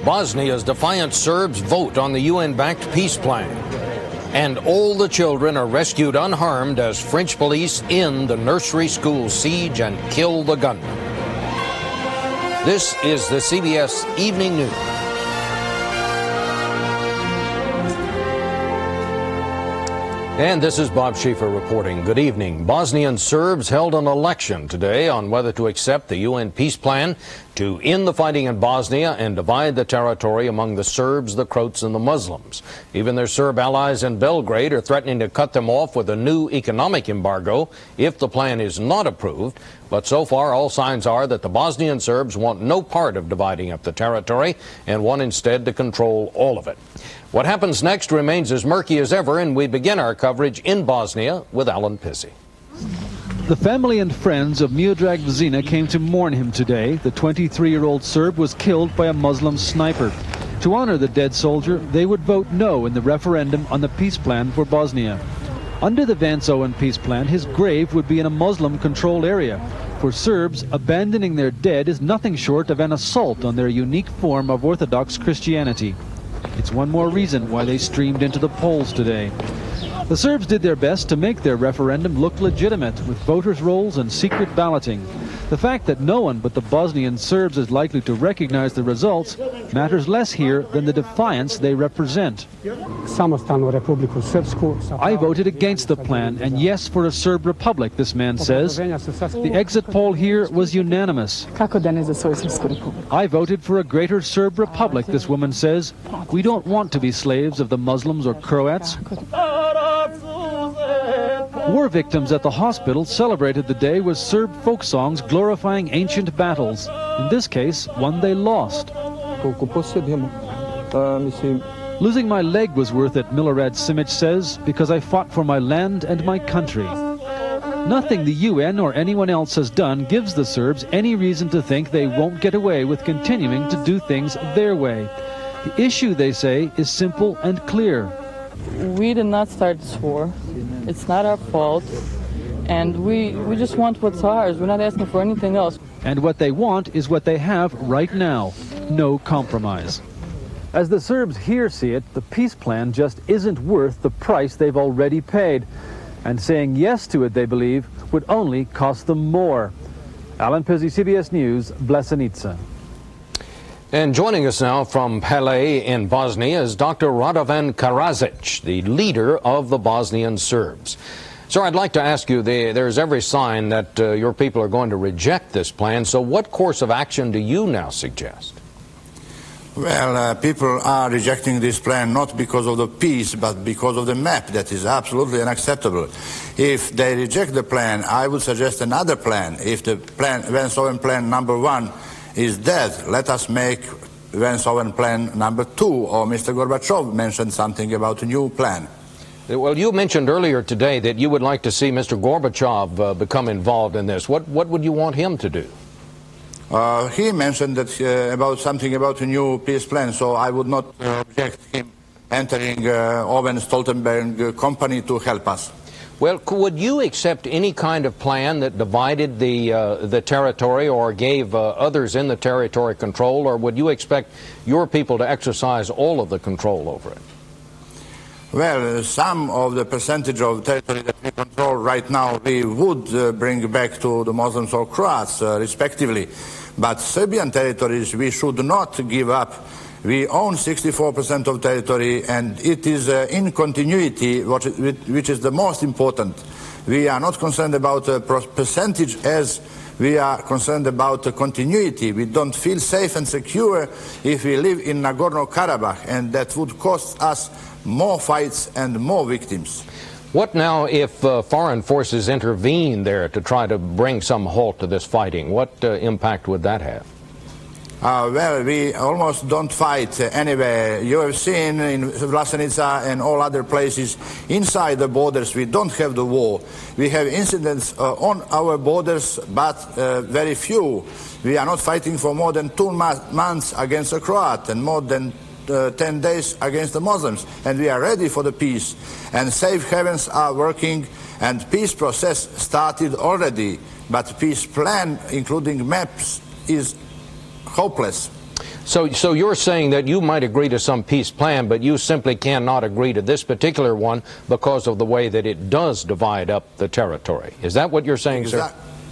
Bosnia's defiant Serbs vote on the UN-backed peace plan. And all the children are rescued unharmed as French police end the nursery school siege and kill the gunman. This is the CBS Evening News. And this is Bob Schieffer reporting. Good evening. Bosnian Serbs held an election today on whether to accept the UN peace plan to end the fighting in Bosnia and divide the territory among the Serbs, the Croats, and the Muslims. Even their Serb allies in Belgrade are threatening to cut them off with a new economic embargo if the plan is not approved. But so far, all signs are that the Bosnian Serbs want no part of dividing up the territory and want instead to control all of it. What happens next remains as murky as ever, and we begin our coverage in Bosnia with Alan Pizzi. The family and friends of Miodrag Vizina came to mourn him today. The 23-year-old Serb was killed by a Muslim sniper. To honor the dead soldier, they would vote no in the referendum on the peace plan for Bosnia. Under the Vance-Owen peace plan, his grave would be in a Muslim-controlled area. For Serbs, abandoning their dead is nothing short of an assault on their unique form of Orthodox Christianity. It's one more reason why they streamed into the polls today. The Serbs did their best to make their referendum look legitimate with voters' rolls and secret balloting. The fact that no one but the Bosnian Serbs is likely to recognize the results matters less here than the defiance they represent. I voted against the plan and yes for a Serb republic, this man says. The exit poll here was unanimous. I voted for a greater Serb republic, this woman says. We don't want to be slaves of the Muslims or Croats. War victims at the hospital celebrated the day with Serb folk songs glorifying ancient battles. In this case, one they lost. Losing my leg was worth it, Milorad Simic says, because I fought for my land and my country. Nothing the UN or anyone else has done gives the Serbs any reason to think they won't get away with continuing to do things their way. The issue, they say, is simple and clear. We did not start this war. It's not our fault. And we just want what's ours. We're not asking for anything else. And what they want is what they have right now. No compromise. As the Serbs here see it, the peace plan just isn't worth the price they've already paid. And saying yes to it, they believe, would only cost them more. Alan Pizzi, CBS News, Blesenica. And joining us now from Pale in Bosnia is Dr. Radovan Karadzic, the leader of the Bosnian Serbs. Sir, I'd like to ask you, there's every sign that your people are going to reject this plan. So what course of action do you now suggest? Well, people are rejecting this plan not because of the peace, but because of the map that is absolutely unacceptable. If they reject the plan, I would suggest another plan. If the plan, Vance-Owen plan number 1, is dead, let us make Vance-Owen plan number 2, or Mr. Gorbachev mentioned something about a new plan. Well, you mentioned earlier today that you would like to see Mr. Gorbachev become involved in this. What would you want him to do? He mentioned that about something about a new peace plan, so I would not object him entering Owen Stoltenberg company to help us. Well, would you accept any kind of plan that divided the territory or gave others in the territory control, or would you expect your people to exercise all of the control over it? Well, some of the percentage of territory that we control right now, we would bring back to the Muslims or Croats, respectively. But Serbian territories, we should not give up. We own 64% of territory, and it is in continuity, which is the most important. We are not concerned about percentage as we are concerned about continuity. We don't feel safe and secure if we live in Nagorno-Karabakh, and that would cost us more fights and more victims. What now if foreign forces intervene there to try to bring some halt to this fighting? What impact would that have? Well, we almost don't fight anywhere. You have seen in Vlasenica and all other places inside the borders we don't have the war. We have incidents on our borders, but very few. We are not fighting for more than 2 months against a Croat and more than 10 days against the Muslims, and we are ready for the peace. And safe havens are working, and peace process started already, but peace plan, including maps, is hopeless. So you're saying that you might agree to some peace plan, but you simply cannot agree to this particular one because of the way that it does divide up the territory. Is that what you're saying, sir?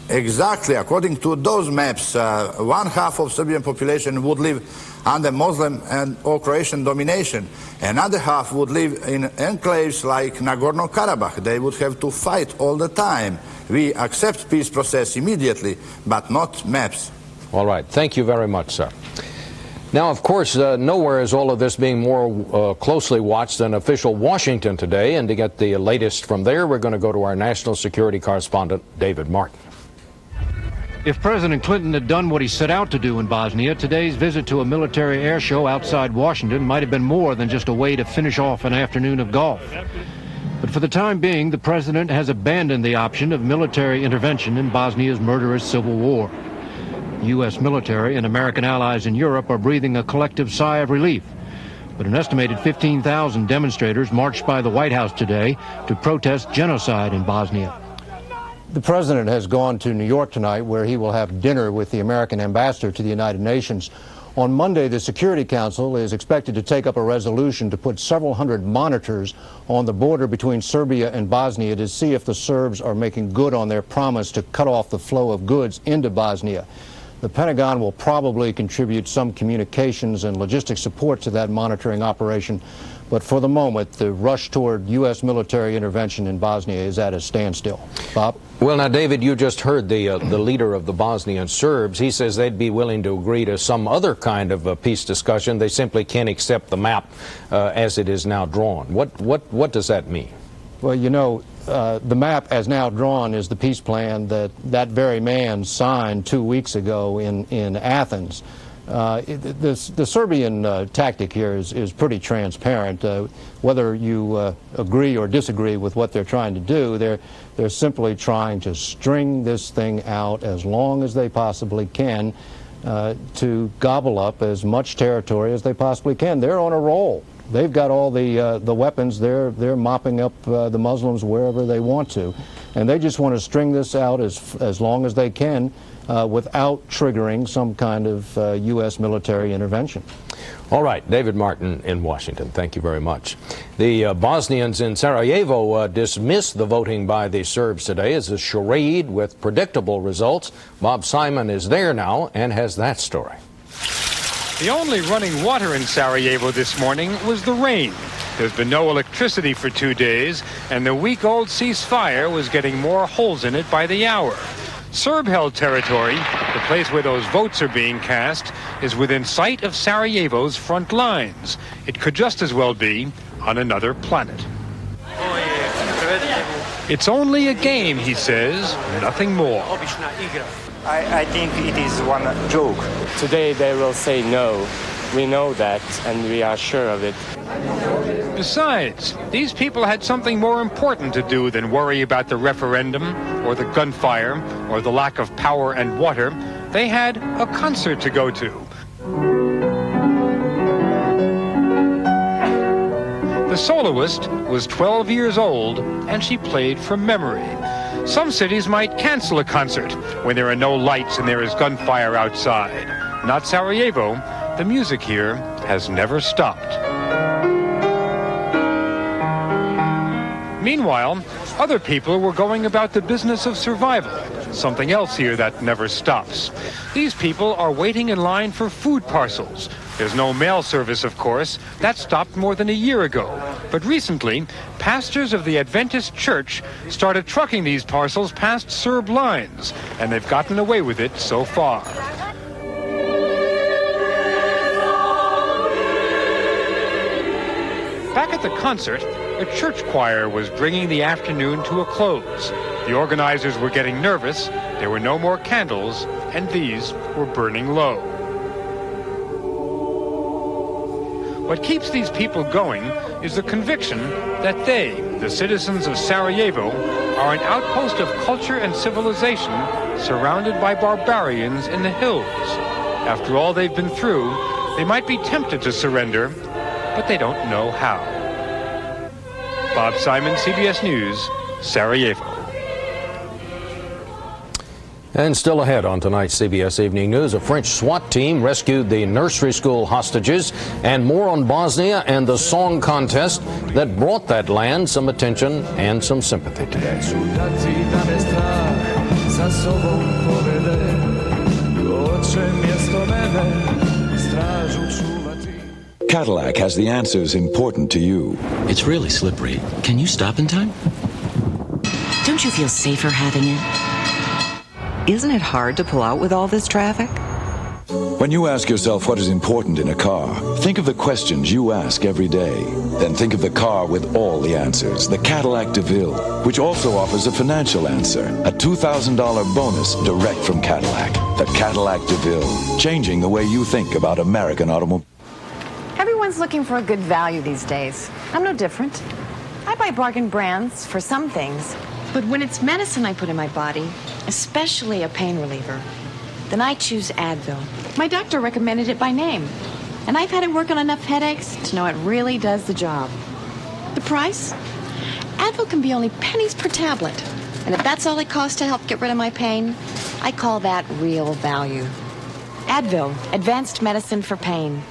Exactly. According to those maps, one half of Serbian population would live under Muslim or Croatian domination. Another half would live in enclaves like Nagorno-Karabakh. They would have to fight all the time. We accept peace process immediately, but not maps. All right. Thank you very much, sir. Now, of course, nowhere is all of this being more closely watched than official Washington today. And to get the latest from there, we're going to go to our national security correspondent, David Martin. If President Clinton had done what he set out to do in Bosnia, today's visit to a military air show outside Washington might have been more than just a way to finish off an afternoon of golf. But for the time being, the president has abandoned the option of military intervention in Bosnia's murderous civil war. The U.S. military and American allies in Europe are breathing a collective sigh of relief. But an estimated 15,000 demonstrators marched by the White House today to protest genocide in Bosnia. The president has gone to New York tonight, where he will have dinner with the American ambassador to the United Nations. On Monday, the Security Council is expected to take up a resolution to put several hundred monitors on the border between Serbia and Bosnia to see if the Serbs are making good on their promise to cut off the flow of goods into Bosnia. The Pentagon will probably contribute some communications and logistics support to that monitoring operation. But for the moment, the rush toward U.S. military intervention in Bosnia is at a standstill. Bob? Well, now, David, you just heard the leader of the Bosnian Serbs. He says they'd be willing to agree to some other kind of a peace discussion. They simply can't accept the map as it is now drawn. What does that mean? Well, you know, the map as now drawn is the peace plan that very man signed 2 weeks ago in Athens. The Serbian tactic here is pretty transparent. Whether you agree or disagree with what they're trying to do, they're simply trying to string this thing out as long as they possibly can to gobble up as much territory as they possibly can. They're on a roll. They've got all the weapons. They're mopping up the Muslims wherever they want to, and they just want to string this out as long as they can without triggering some kind of U.S. military intervention. All right, David Martin in Washington. Thank you very much. The Bosnians in Sarajevo dismissed the voting by the Serbs today as a charade with predictable results. Bob Simon is there now and has that story. The only running water in Sarajevo this morning was the rain. There's been no electricity for 2 days, and the week-old ceasefire was getting more holes in it by the hour. Serb-held territory, the place where those votes are being cast, is within sight of Sarajevo's front lines. It could just as well be on another planet. It's only a game, he says, nothing more. I think it is one joke. Today they will say no. We know that, and we are sure of it. Besides, these people had something more important to do than worry about the referendum, or the gunfire, or the lack of power and water. They had a concert to go to. The soloist was 12 years old, and she played from memory. Some cities might cancel a concert when there are no lights and there is gunfire outside. Not Sarajevo. The music here has never stopped. Meanwhile, other people were going about the business of survival, something else here that never stops. These people are waiting in line for food parcels. There's no mail service, of course. That stopped more than a year ago. But recently, pastors of the Adventist Church started trucking these parcels past Serb lines, and they've gotten away with it so far. Back at the concert, a church choir was bringing the afternoon to a close. The organizers were getting nervous, there were no more candles, and these were burning low. What keeps these people going is the conviction that they, the citizens of Sarajevo, are an outpost of culture and civilization surrounded by barbarians in the hills. After all they've been through, they might be tempted to surrender, but they don't know how. Bob Simon, CBS News, Sarajevo. And still ahead on tonight's CBS Evening News, a French SWAT team rescued the nursery school hostages, and more on Bosnia and the song contest that brought that land some attention and some sympathy today. Cadillac has the answers important to you. It's really slippery. Can you stop in time? Don't you feel safer having it? Isn't it hard to pull out with all this traffic? When you ask yourself what is important in a car, think of the questions you ask every day. Then think of the car with all the answers, the Cadillac DeVille, which also offers a financial answer, a $2,000 bonus direct from Cadillac. The Cadillac DeVille, changing the way you think about American automobiles. Everyone's looking for a good value these days. I'm no different. I buy bargain brands for some things, but when it's medicine I put in my body, especially a pain reliever, then I choose Advil. My doctor recommended it by name, and I've had it work on enough headaches to know it really does the job. The price? Advil can be only pennies per tablet, and if that's all it costs to help get rid of my pain, I call that real value. Advil, advanced medicine for pain.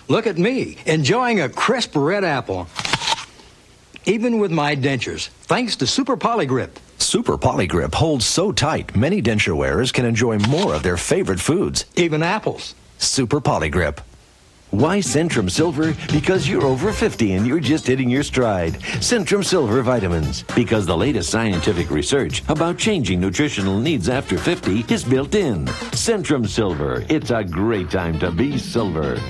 Look at me, enjoying a crisp red apple. Even with my dentures, thanks to Super Polygrip. Super Polygrip holds so tight, many denture wearers can enjoy more of their favorite foods. Even apples. Super Polygrip. Why Centrum Silver? Because you're over 50 and you're just hitting your stride. Centrum Silver vitamins. Because the latest scientific research about changing nutritional needs after 50 is built in. Centrum Silver. It's a great time to be silver.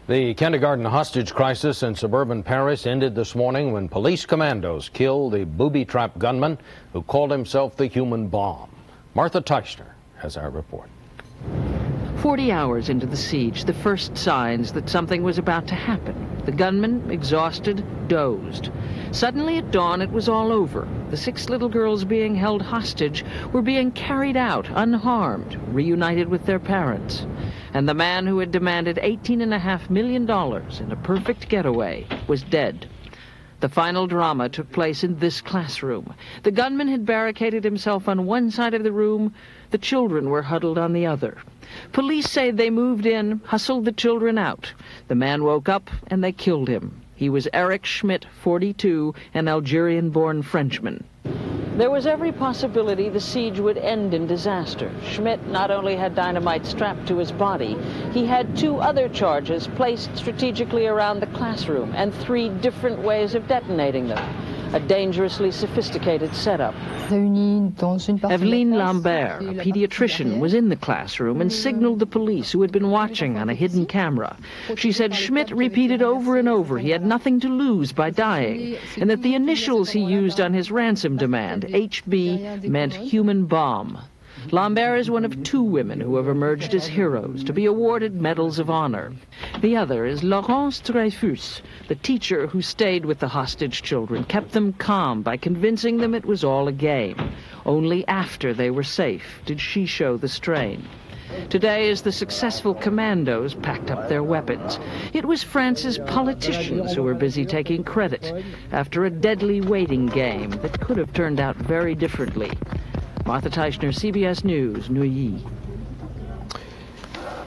The kindergarten hostage crisis in suburban Paris ended this morning when police commandos killed the booby-trapped gunman who called himself the human bomb. Martha Teichner has our report. 40 hours into the siege, the first signs that something was about to happen. The gunman, exhausted, dozed. Suddenly at dawn, it was all over. The 6 little girls being held hostage were being carried out unharmed, reunited with their parents. And the man who had demanded $18.5 million in a perfect getaway was dead. The final drama took place in this classroom. The gunman had barricaded himself on one side of the room. The children were huddled on the other. Police say they moved in, hustled the children out. The man woke up and they killed him. He was Eric Schmidt, 42, an Algerian-born Frenchman. There was every possibility the siege would end in disaster. Schmidt not only had dynamite strapped to his body, he had 2 other charges placed strategically around the classroom and 3 different ways of detonating them. A dangerously sophisticated setup. Evelyne Lambert, a pediatrician, was in the classroom and signaled the police who had been watching on a hidden camera. She said Schmidt repeated over and over he had nothing to lose by dying, and that the initials he used on his ransom demand, HB, meant human bomb. Lambert is one of 2 women who have emerged as heroes to be awarded medals of honor. The other is Laurence Dreyfus, the teacher who stayed with the hostage children, kept them calm by convincing them it was all a game. Only after they were safe did she show the strain. Today, as the successful commandos packed up their weapons, it was France's politicians who were busy taking credit after a deadly waiting game that could have turned out very differently. Martha Teichner, CBS News, Neuilly.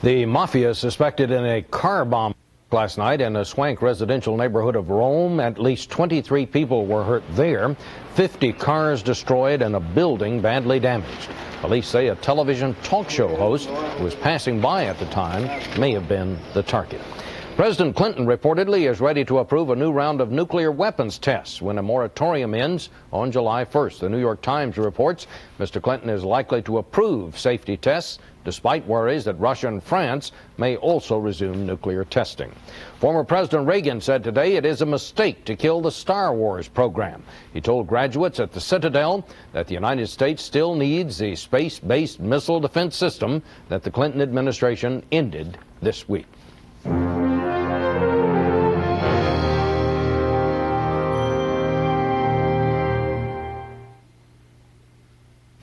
The mafia suspected in a car bomb last night in a swank residential neighborhood of Rome. At least 23 people were hurt there, 50 cars destroyed, and a building badly damaged. Police say a television talk show host who was passing by at the time may have been the target. President Clinton reportedly is ready to approve a new round of nuclear weapons tests when a moratorium ends on July 1st. The New York Times reports Mr. Clinton is likely to approve safety tests despite worries that Russia and France may also resume nuclear testing. Former President Reagan said today it is a mistake to kill the Star Wars program. He told graduates at the Citadel that the United States still needs the space-based missile defense system that the Clinton administration ended this week.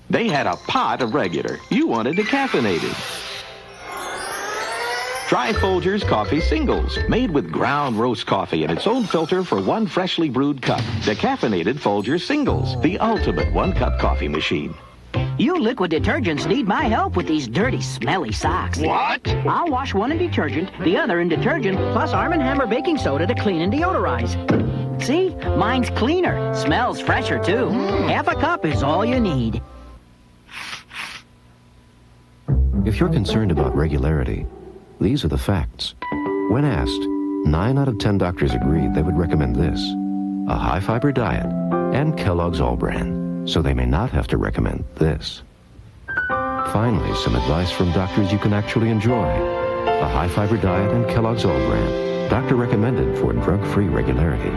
They had a pot of regular. You wanted decaffeinated. Try Folgers Coffee Singles, made with ground roast coffee in its own filter for one freshly brewed cup. Decaffeinated Folgers Singles, the ultimate one-cup coffee machine. You liquid detergents need my help with these dirty, smelly socks. What? I'll wash one in detergent, the other in detergent, plus Arm & Hammer baking soda to clean and deodorize. See? Mine's cleaner. Smells fresher, too. Half a cup is all you need. If you're concerned about regularity, these are the facts. When asked, 9 out of 10 doctors agreed they would recommend this: a high-fiber diet and Kellogg's All-Bran, so they may not have to recommend this. Finally, some advice from doctors you can actually enjoy: a high-fiber diet and Kellogg's All-Bran, doctor recommended for drug-free regularity.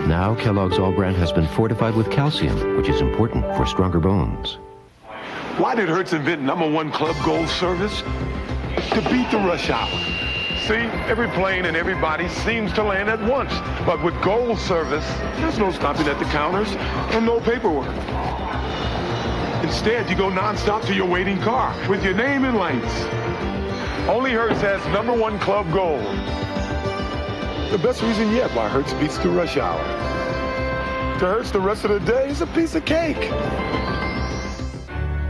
Now Kellogg's All-Bran has been fortified with calcium, which is important for stronger bones. Why did Hertz invent #1 Club Gold service? To beat the rush hour. See, every plane and everybody seems to land at once. But with Gold service, there's no stopping at the counters and no paperwork. Instead, you go nonstop to your waiting car with your name in lights. Only Hertz has #1 Club Gold. The best reason yet why Hertz beats the rush hour. To Hertz, the rest of the day is a piece of cake.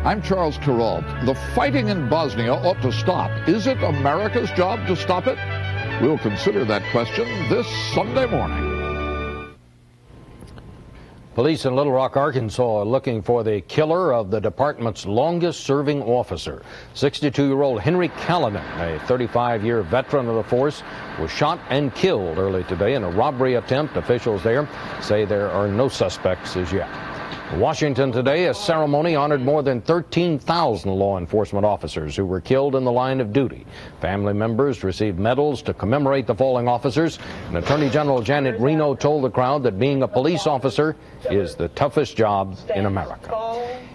I'm Charles Kuralt. The fighting in Bosnia ought to stop. Is it America's job to stop it? We'll consider that question this Sunday morning. Police in Little Rock, Arkansas are looking for the killer of the department's longest-serving officer. 62-year-old Henry Callanan, a 35-year veteran of the force, was shot and killed early today in a robbery attempt. Officials there say there are no suspects as yet. Washington today, a ceremony honored more than 13,000 law enforcement officers who were killed in the line of duty. Family members received medals to commemorate the fallen officers, and Attorney General Janet Reno told the crowd that being a police officer is the toughest job in America.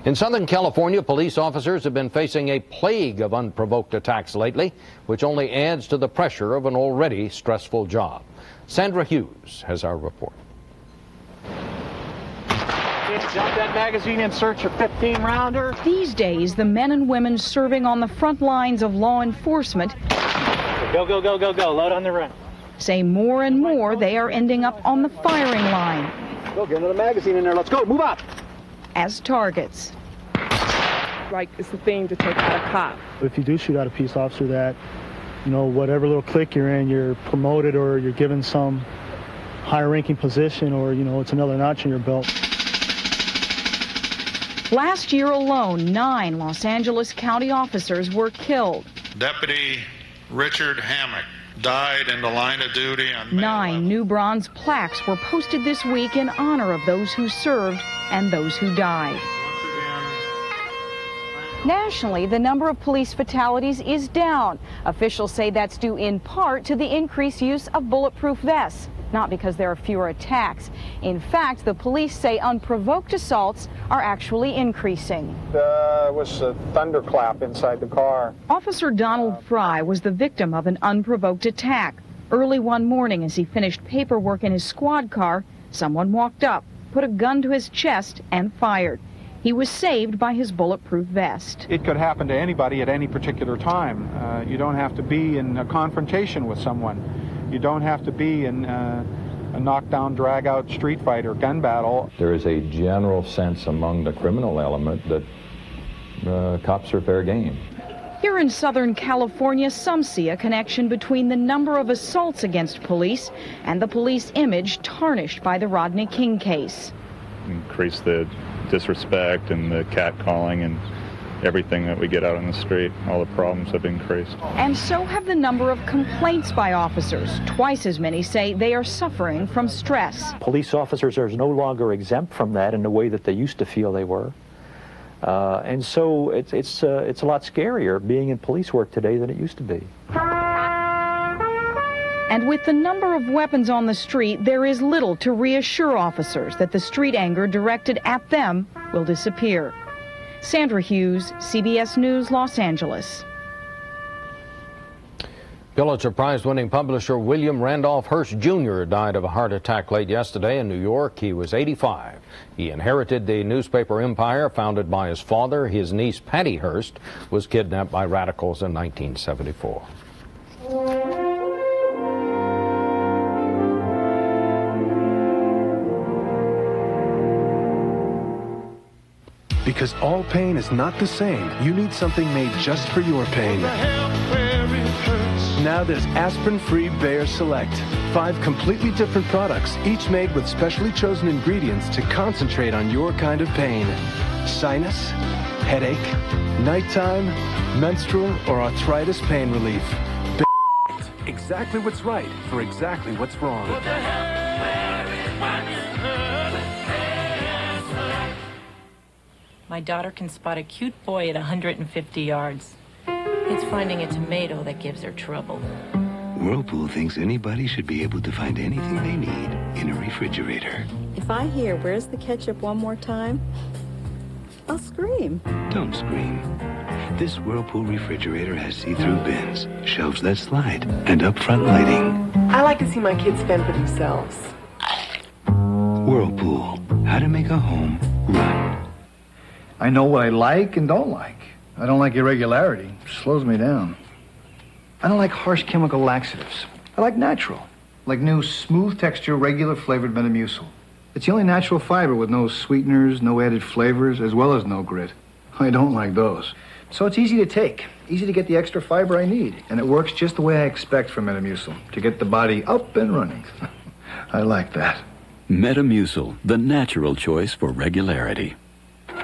In Southern California, police officers have been facing a plague of unprovoked attacks lately, which only adds to the pressure of an already stressful job. Sandra Hughes has our report. Dump that magazine and search a 15-rounder. These days, the men and women serving on the front lines of law enforcement Go, go, go, go, go. Load on the run. say more and more they are ending up on the firing line. Go, get another magazine in there. Let's go. Move up. As targets. Like, it's the thing to take out a cop. If you do shoot out a peace officer that, you know, whatever little clique you're in, you're promoted or you're given some higher-ranking position or, you know, it's another notch in your belt. Last year alone, 9 Los Angeles County officers were killed. Deputy Richard Hammock died in the line of duty on May 9 new bronze plaques were posted this week in honor of those who served and those who died. Nationally, the number of police fatalities is down. Officials say that's due in part to the increased use of bulletproof vests, not because there are fewer attacks. In fact, the police say unprovoked assaults are actually increasing. There was a thunderclap inside the car. Officer Donald Fry was the victim of an unprovoked attack. Early one morning, as he finished paperwork in his squad car, someone walked up, put a gun to his chest, and fired. He was saved by his bulletproof vest. It could happen to anybody at any particular time. You don't have to be in a confrontation with someone. You don't have to be in a knockdown, drag-out street fight or gun battle. There is a general sense among the criminal element that cops are fair game. Here in Southern California, some see a connection between the number of assaults against police and the police image tarnished by the Rodney King case. Increase the disrespect and the catcalling and everything that we get out on the street. All the problems have increased. And so have the number of complaints by officers. Twice as many say they are suffering from stress. Police officers are no longer exempt from that in the way that they used to feel they were. And so it's a lot scarier being in police work today than it used to be. And with the number of weapons on the street, there is little to reassure officers that the street anger directed at them will disappear. Sandra Hughes, CBS News, Los Angeles. Pulitzer Prize-winning publisher William Randolph Hearst Jr. died of a heart attack late yesterday in New York. He was 85. He inherited the newspaper empire founded by his father. His niece, Patty Hearst, was kidnapped by radicals in 1974. Because all pain is not the same. You need something made just for your pain. Now there's aspirin-free Bayer Select. 5 completely different products, each made with specially chosen ingredients to concentrate on your kind of pain. Sinus, headache, nighttime, menstrual, or arthritis pain relief. Exactly what's right for exactly what's wrong. My daughter can spot a cute boy at 150 yards. It's finding a tomato that gives her trouble. Whirlpool thinks anybody should be able to find anything they need in a refrigerator. If I hear, "Where's the ketchup?" one more time, I'll scream. Don't scream. This Whirlpool refrigerator has see-through bins, shelves that slide, and up-front lighting. I like to see my kids fend for themselves. Whirlpool, how to make a home run. I know what I like and don't like. I don't like irregularity. It slows me down. I don't like harsh chemical laxatives. I like natural. Like new, smooth texture, regular flavored Metamucil. It's the only natural fiber with no sweeteners, no added flavors, as well as no grit. I don't like those. So it's easy to take, easy to get the extra fiber I need, and it works just the way I expect from Metamucil, to get the body up and running. I like that. Metamucil, the natural choice for regularity.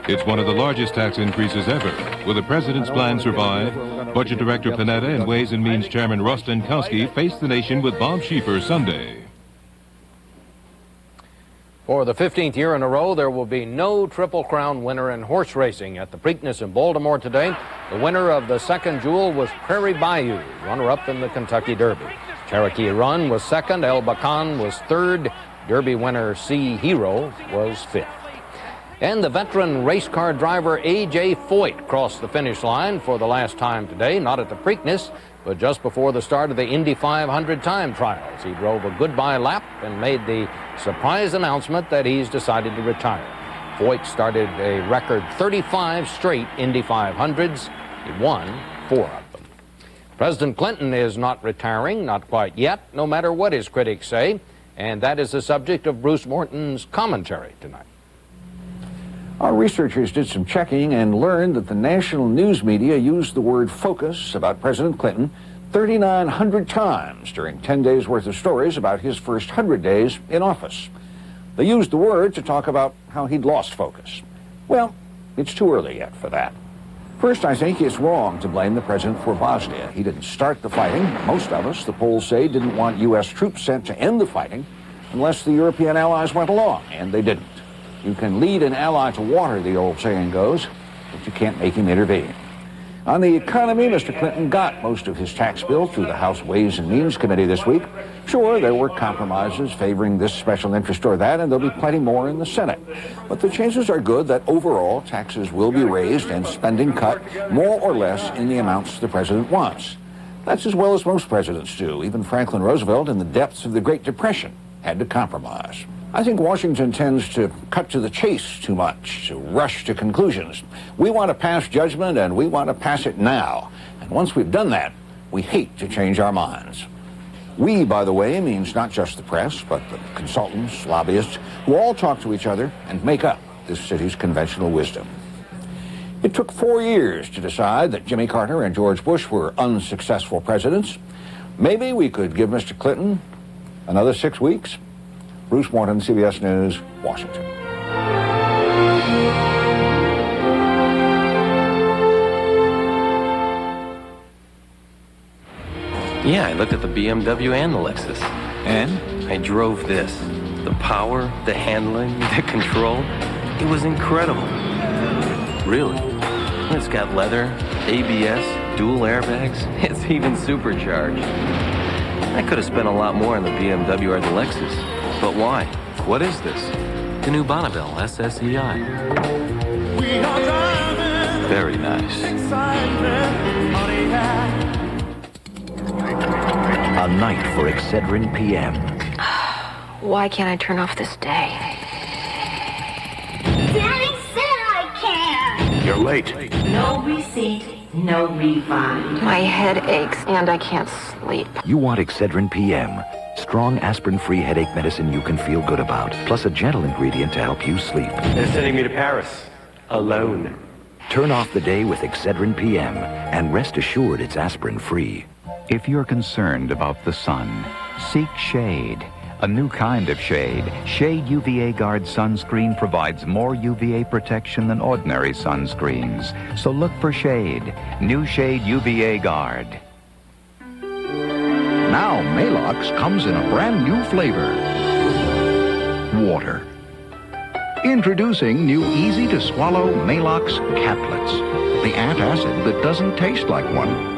It's one of the largest tax increases ever. Will the president's plan survive? Budget Director Panetta and Ways and Means Chairman Rostenkowski face the nation with Bob Schieffer Sunday. For the 15th year in a row, there will be no Triple Crown winner in horse racing at the Preakness in Baltimore today. The winner of the second jewel was Prairie Bayou, runner-up in the Kentucky Derby. Cherokee Run was second, El Bacan was third, Derby winner Sea Hero was fifth. And the veteran race car driver A.J. Foyt crossed the finish line for the last time today, not at the Preakness, but just before the start of the Indy 500 time trials. He drove a goodbye lap and made the surprise announcement that he's decided to retire. Foyt started a record 35 straight Indy 500s. He won 4 of them. President Clinton is not retiring, not quite yet, no matter what his critics say, and that is the subject of Bruce Morton's commentary tonight. Our researchers did some checking and learned that the national news media used the word focus about President Clinton 3,900 times during 10 days' worth of stories about his first 100 days in office. They used the word to talk about how he'd lost focus. Well, it's too early yet for that. First, I think it's wrong to blame the president for Bosnia. He didn't start the fighting. Most of us, the polls say, didn't want U.S. troops sent to end the fighting unless the European allies went along, and they didn't. You can lead an ally to water, the old saying goes, but you can't make him intervene. On the economy, Mr. Clinton got most of his tax bill through the House Ways and Means Committee this week. Sure, there were compromises favoring this special interest or that, and there'll be plenty more in the Senate. But the chances are good that overall taxes will be raised and spending cut more or less in the amounts the president wants. That's as well as most presidents do. Even Franklin Roosevelt, in the depths of the Great Depression, had to compromise. I think Washington tends to cut to the chase too much, to rush to conclusions. We want to pass judgment, and we want to pass it now. And once we've done that, we hate to change our minds. We, by the way, means not just the press, but the consultants, lobbyists, who all talk to each other and make up this city's conventional wisdom. It took 4 years to decide that Jimmy Carter and George Bush were unsuccessful presidents. Maybe we could give Mr. Clinton another 6 weeks. Bruce Morton, CBS News, Washington. Yeah, I looked at the BMW and the Lexus. And? I drove this. The power, the handling, the control. It was incredible. Really? It's got leather, ABS, dual airbags. It's even supercharged. I could have spent a lot more on the BMW or the Lexus. But why? What is this? The new Bonneville SSEI. Very nice. A night for Excedrin PM. Why can't I turn off this day? Daddy said I can! You're late. No receipt, no refund. My head aches and I can't sleep. You want Excedrin PM. Strong aspirin-free headache medicine you can feel good about, plus a gentle ingredient to help you sleep. They're sending me to Paris. alone. Turn off the day with Excedrin PM and rest assured it's aspirin-free. If you're concerned about the sun, seek shade. A new kind of shade. Shade UVA Guard sunscreen provides more UVA protection than ordinary sunscreens. So look for shade. New Shade UVA Guard. Now Malox comes in a brand new flavor. Water. Introducing new easy-to-swallow Malox caplets. The antacid that doesn't taste like one.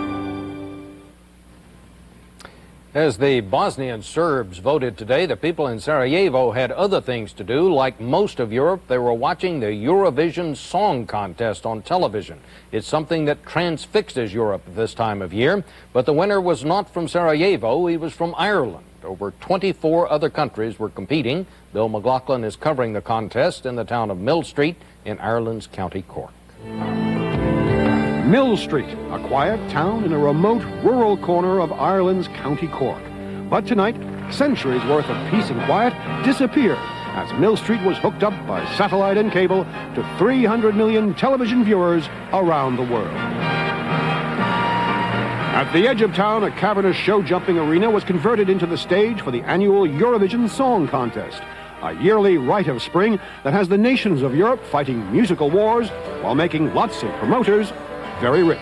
As the Bosnian Serbs voted today, the people in Sarajevo had other things to do. Like most of Europe, they were watching the Eurovision Song Contest on television. It's something that transfixes Europe this time of year. But the winner was not from Sarajevo, he was from Ireland. Over 24 other countries were competing. Bill McLaughlin is covering the contest in the town of Mill Street in Ireland's County Cork. Mill Street, a quiet town in a remote rural corner of Ireland's County Cork. But tonight, centuries worth of peace and quiet disappeared as Mill Street was hooked up by satellite and cable to 300 million television viewers around the world. At the edge of town, a cavernous show-jumping arena was converted into the stage for the annual Eurovision Song Contest, a yearly rite of spring that has the nations of Europe fighting musical wars while making lots of promoters very rich.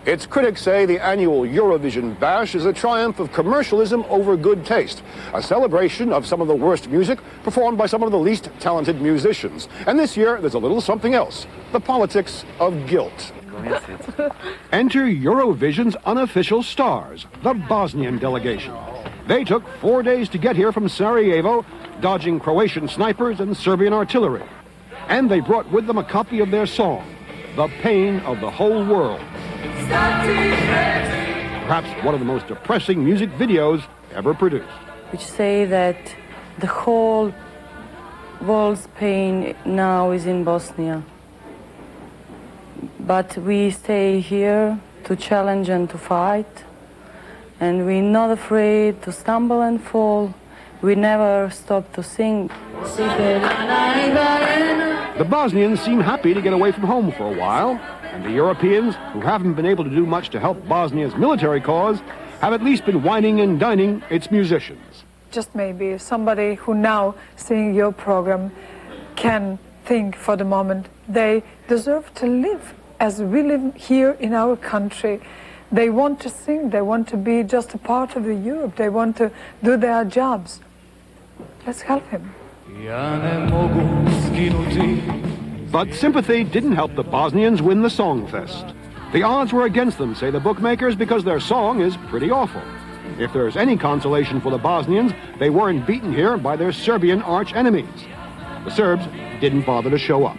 Its critics say the annual Eurovision bash is a triumph of commercialism over good taste, a celebration of some of the worst music performed by some of the least talented musicians. And this year, there's a little something else, the politics of guilt. Enter Eurovision's unofficial stars, the Bosnian delegation. They took 4 days to get here from Sarajevo, dodging Croatian snipers and Serbian artillery. And they brought with them a copy of their song, The Pain of the Whole World. Perhaps one of the most depressing music videos ever produced. Which say that the whole world's pain now is in Bosnia. But we stay here to challenge and to fight. And we're not afraid to stumble and fall. We never stop to sing. The Bosnians seem happy to get away from home for a while, and the Europeans, who haven't been able to do much to help Bosnia's military cause, have at least been wining and dining its musicians. Just maybe somebody who now seeing your program can think for the moment they deserve to live as we live here in our country. They want to sing, they want to be just a part of the Europe, they want to do their jobs. Let's help him. But sympathy didn't help the Bosnians win the Song Fest. The odds were against them, say the bookmakers, because their song is pretty awful. If there's any consolation for the Bosnians, they weren't beaten here by their Serbian arch-enemies. The Serbs didn't bother to show up.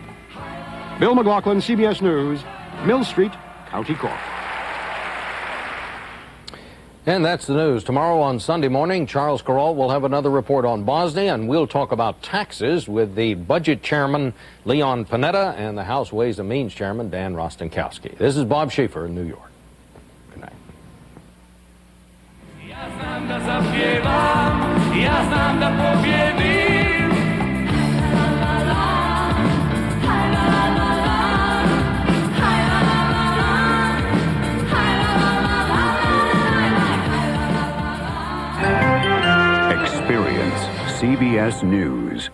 Bill McLaughlin, CBS News, Mill Street, County Cork. And that's the news. Tomorrow on Sunday morning, Charles Carroll will have another report on Bosnia, and we'll talk about taxes with the Budget Chairman, Leon Panetta, and the House Ways and Means Chairman, Dan Rostenkowski. This is Bob Schieffer in New York. Good night. Experience CBS News.